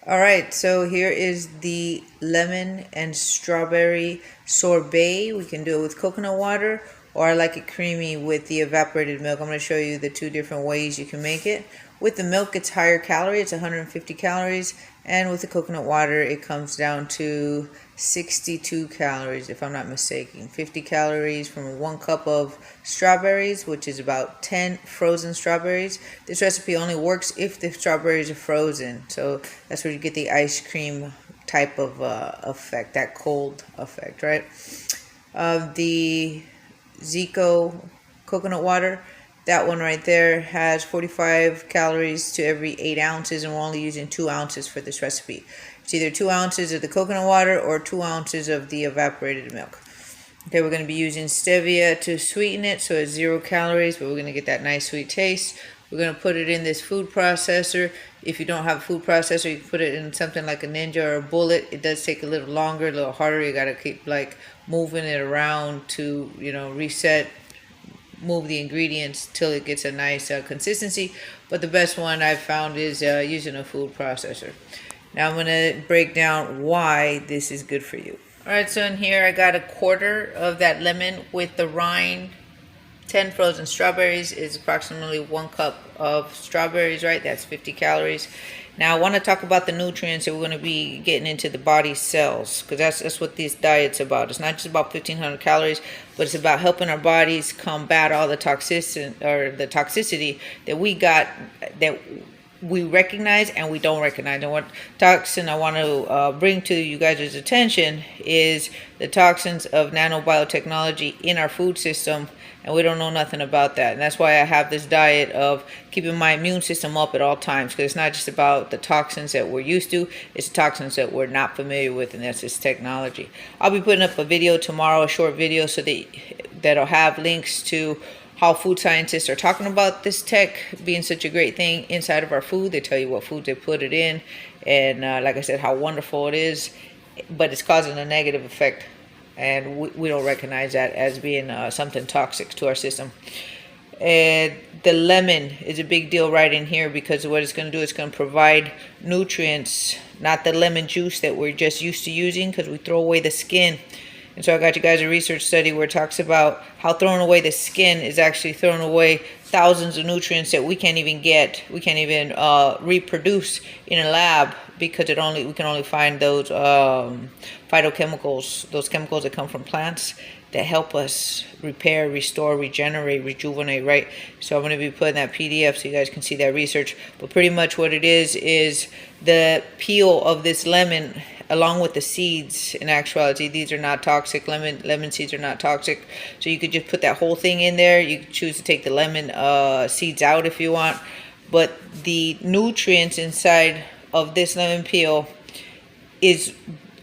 All right, so here is the lemon and strawberry sorbet. We can do it with coconut water, or I like it creamy with the evaporated milk. I'm going to show you the two different ways you can make it. With the milk, it's higher calorie, it's 150 calories, and with the coconut water, it comes down to 62 calories, if I'm not mistaken. 50 calories from 1 cup of strawberries, which is about 10 frozen strawberries. This recipe only works if the strawberries are frozen, so that's where you get the ice cream type of effect, that cold effect, right? The Zico coconut water, that one right there has 45 calories to every 8 ounces, and we're only using 2 ounces for this recipe. It's either 2 ounces of the coconut water or 2 ounces of the evaporated milk. Okay, we're going to be using stevia to sweeten it, so it's 0 calories, but we're going to get that nice sweet taste. We're going to put it in this food processor. If you don't have a food processor, you can put it in something like a Ninja or a Bullet. It does take a little longer, a little harder. You got to keep like moving it around to, reset, move the ingredients till it gets a nice consistency. But the best one I've found is using a food processor. Now I'm going to break down why this is good for you. All right, so in here I got 1/4 of that lemon with the rind. 10 frozen strawberries is approximately 1 cup of strawberries, right? That's 50 calories. Now I want to talk about the nutrients that we're going to be getting into the body cells, because that's what this diet's about. It's not just about 1,500 calories, but it's about helping our bodies combat all the toxicity that we got, that we recognize and we don't recognize. And what toxin I want to bring to you guys' attention is the toxins of nanobiotechnology in our food system, and we don't know nothing about that. And that's why I have this diet of keeping my immune system up at all times, because it's not just about the toxins that we're used to, it's the toxins that we're not familiar with, and that's this technology. I'll be putting up a video tomorrow, a short video, so that'll have links to how food scientists are talking about this tech being such a great thing inside of our food. They tell you what food they put it in, and like I said, how wonderful it is, but it's causing a negative effect, and we don't recognize that as being something toxic to our system. And the lemon is a big deal right in here, because what it's going to do is going to provide nutrients, not the lemon juice that we're just used to using, because we throw away the skin. And so I got you guys a research study where it talks about how throwing away the skin is actually throwing away thousands of nutrients that we can't even get. We can't even reproduce in a lab, because we can only find those phytochemicals, those chemicals that come from plants that help us repair, restore, regenerate, rejuvenate, right? So I'm going to be putting that PDF so you guys can see that research. But pretty much what it is the peel of this lemon along with the seeds. In actuality, these are not toxic. Lemon seeds are not toxic, so you could just put that whole thing in there. You could choose to take the lemon seeds out if you want, but the nutrients inside of this lemon peel is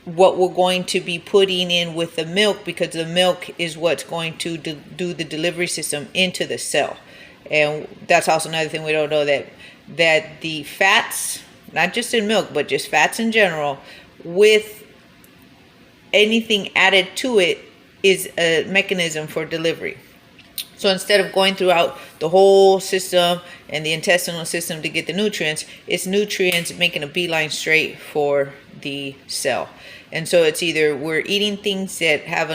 what we're going to be putting in with the milk, because the milk is what's going to do the delivery system into the cell. And that's also another thing we don't know, that the fats, not just in milk, but just fats in general, with anything added to it, is a mechanism for delivery. So instead of going throughout the whole system and the intestinal system to get the nutrients, it's nutrients making a beeline straight for the cell. And so it's either we're eating things that have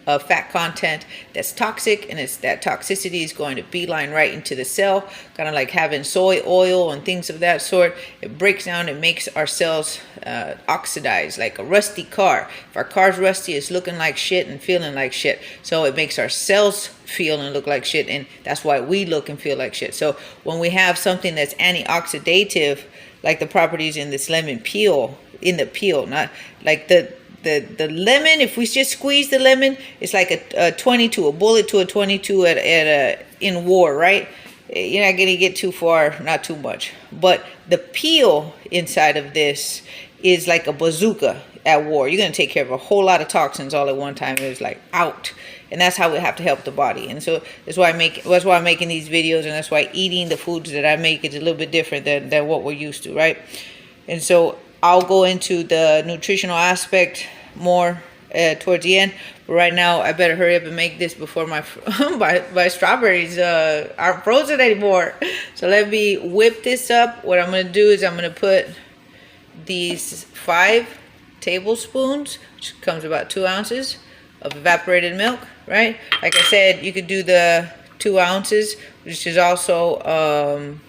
a fat content that's toxic, and it's that toxicity is going to beeline right into the cell, kind of like having soy oil and things of that sort. It breaks down, it makes our cells oxidize like a rusty car. If our car's rusty, it's looking like shit and feeling like shit. So it makes our cells feel and look like shit, and that's why we look and feel like shit. So when we have something that's antioxidative, like the properties in this lemon peel, not like the lemon, if we just squeeze the lemon, it's like a 22, a bullet to a 22 in war, right? You're not going to get too far, not too much. But the peel inside of this is like a bazooka at war. You're going to take care of a whole lot of toxins all at one time. It's like out. And that's how we have to help the body. And so that's why I'm making these videos, and that's why eating the foods that I make is a little bit different than what we're used to, right? And so I'll go into the nutritional aspect more towards the end. But right now, I better hurry up and make this before my strawberries aren't frozen anymore. So let me whip this up. What I'm going to do is I'm going to put these 5 tablespoons, which comes about 2 ounces of evaporated milk, right? Like I said, you could do the 2 ounces, which is also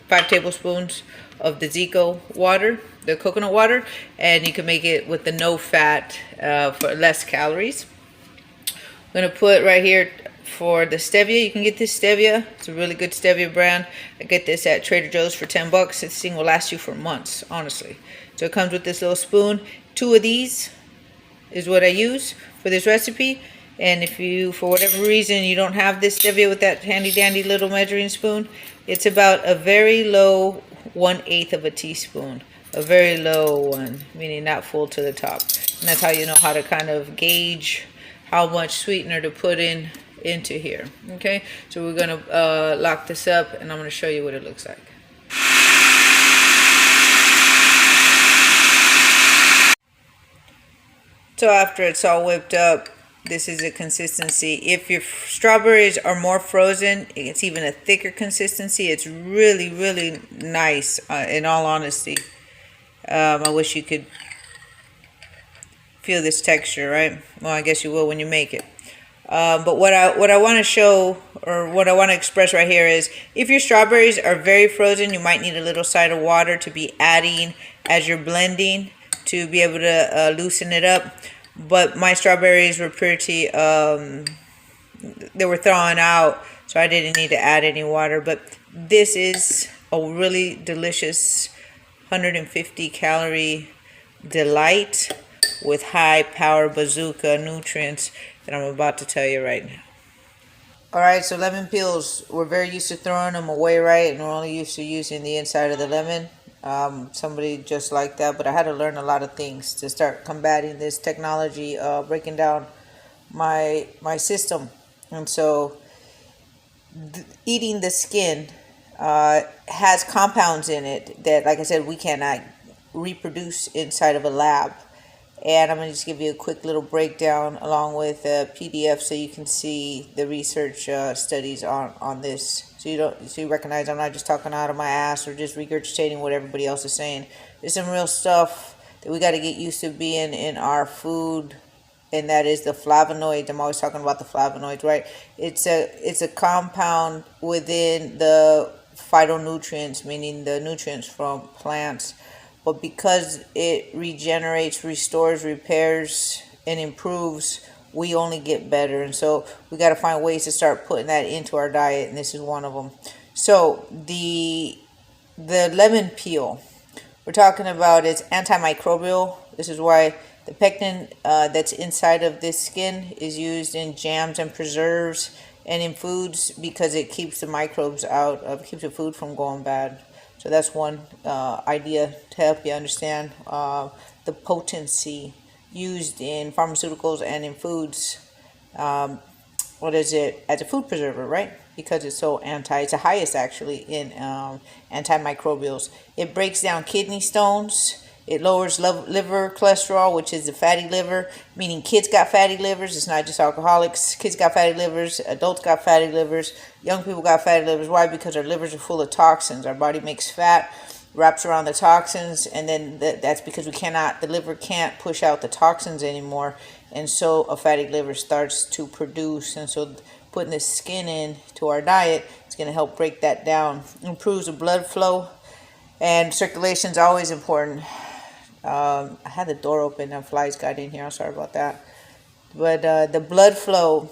5 tablespoons of the Zico water, the coconut water, and you can make it with the no fat for less calories. I'm gonna put right here for the stevia. You can get this stevia. It's a really good stevia brand. I get this at Trader Joe's for $10. This thing will last you for months, honestly. So it comes with this little spoon. 2 of these is what I use for this recipe. And if you, for whatever reason, you don't have this stevia with that handy dandy little measuring spoon, it's about a very low 1/8 of a teaspoon. A very low one, meaning not full to the top. And that's how you know how to kind of gauge how much sweetener to put into here. Okay, so we're gonna lock this up, and I'm gonna show you what it looks like. So after it's all whipped up, this is the consistency. If your strawberries are more frozen, it's even a thicker consistency. It's really, really nice, in all honesty. I wish you could feel this texture, right? Well, I guess you will when you make it. But what I want to show, or what I want to express right here is, if your strawberries are very frozen, you might need a little side of water to be adding as you're blending to be able to loosen it up. But my strawberries were pretty, they were thawing out, so I didn't need to add any water. But this is a really delicious 150 calorie delight with high power bazooka nutrients that I'm about to tell you right now. Alright, so lemon peels, we're very used to throwing them away, right? And we're only used to using the inside of the lemon. Somebody just like that, but I had to learn a lot of things to start combating this technology, breaking down my system. And so eating the skin has compounds in it that, like I said, we cannot reproduce inside of a lab. And I'm going to just give you a quick little breakdown along with a PDF so you can see the research studies on this. So you recognize I'm not just talking out of my ass or just regurgitating what everybody else is saying. There's some real stuff that we got to get used to being in our food, and that is the flavonoids. I'm always talking about the flavonoids, right? It's a compound within the phytonutrients, meaning the nutrients from plants. But because it regenerates, restores, repairs, and improves, we only get better. And so we got to find ways to start putting that into our diet, and this is one of them. So the lemon peel, we're talking about, it's antimicrobial. This is why the pectin that's inside of this skin is used in jams and preserves and in foods, because it keeps the microbes out of, keeps the food from going bad. So that's one idea to help you understand the potency used in pharmaceuticals and in foods. What is it? As a food preserver, right? Because it's so it's the highest actually in antimicrobials. It breaks down kidney stones. It lowers liver cholesterol, which is the fatty liver, meaning kids got fatty livers. It's not just alcoholics. Kids got fatty livers. Adults got fatty livers. Young people got fatty livers. Why? Because our livers are full of toxins. Our body makes fat, wraps around the toxins, and then that's because the liver can't push out the toxins anymore. And so a fatty liver starts to produce. And so putting this skin in to our diet is going to help break that down. Improves the blood flow, and circulation is always important. I had the door open and flies got in here. I'm sorry about that. But the blood flow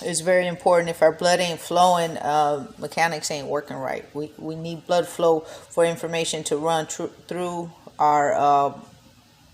is very important. If our blood ain't flowing, mechanics ain't working right. We need blood flow for information to run through our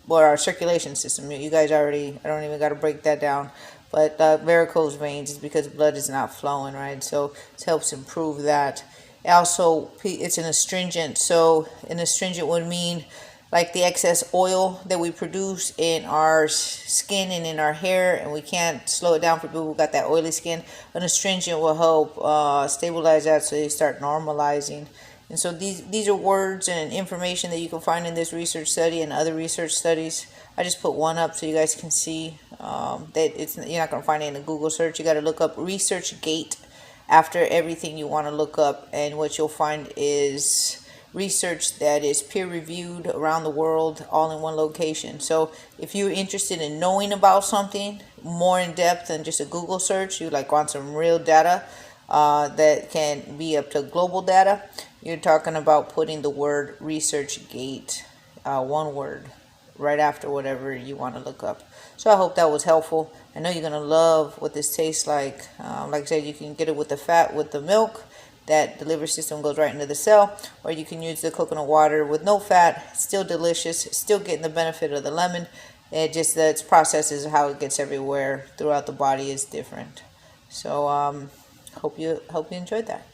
our circulation system. You guys already, I don't even got to break that down. But varicose veins is because blood is not flowing, right? So it helps improve that. Also, it's an astringent. So an astringent would mean like the excess oil that we produce in our skin and in our hair, and we can't slow it down for people who got that oily skin. An astringent will help stabilize that so they start normalizing. And so these are words and information that you can find in this research study and other research studies. I just put one up so you guys can see that you're not going to find it in a Google search. You got to look up ResearchGate after everything you want to look up, and what you'll find is research that is peer-reviewed around the world, all in one location. So if you're interested in knowing about something more in depth than just a Google search, you like want some real data that can be up to global data, you're talking about putting the word ResearchGate, one word, right after whatever you want to look up. So I hope that was helpful. I know you're going to love what this tastes like. Like I said, you can get it with the fat, with the milk. That delivery system goes right into the cell, or you can use the coconut water with no fat. Still delicious, still getting the benefit of the lemon. It just that its processes, how it gets everywhere throughout the body is different. So hope you enjoyed that.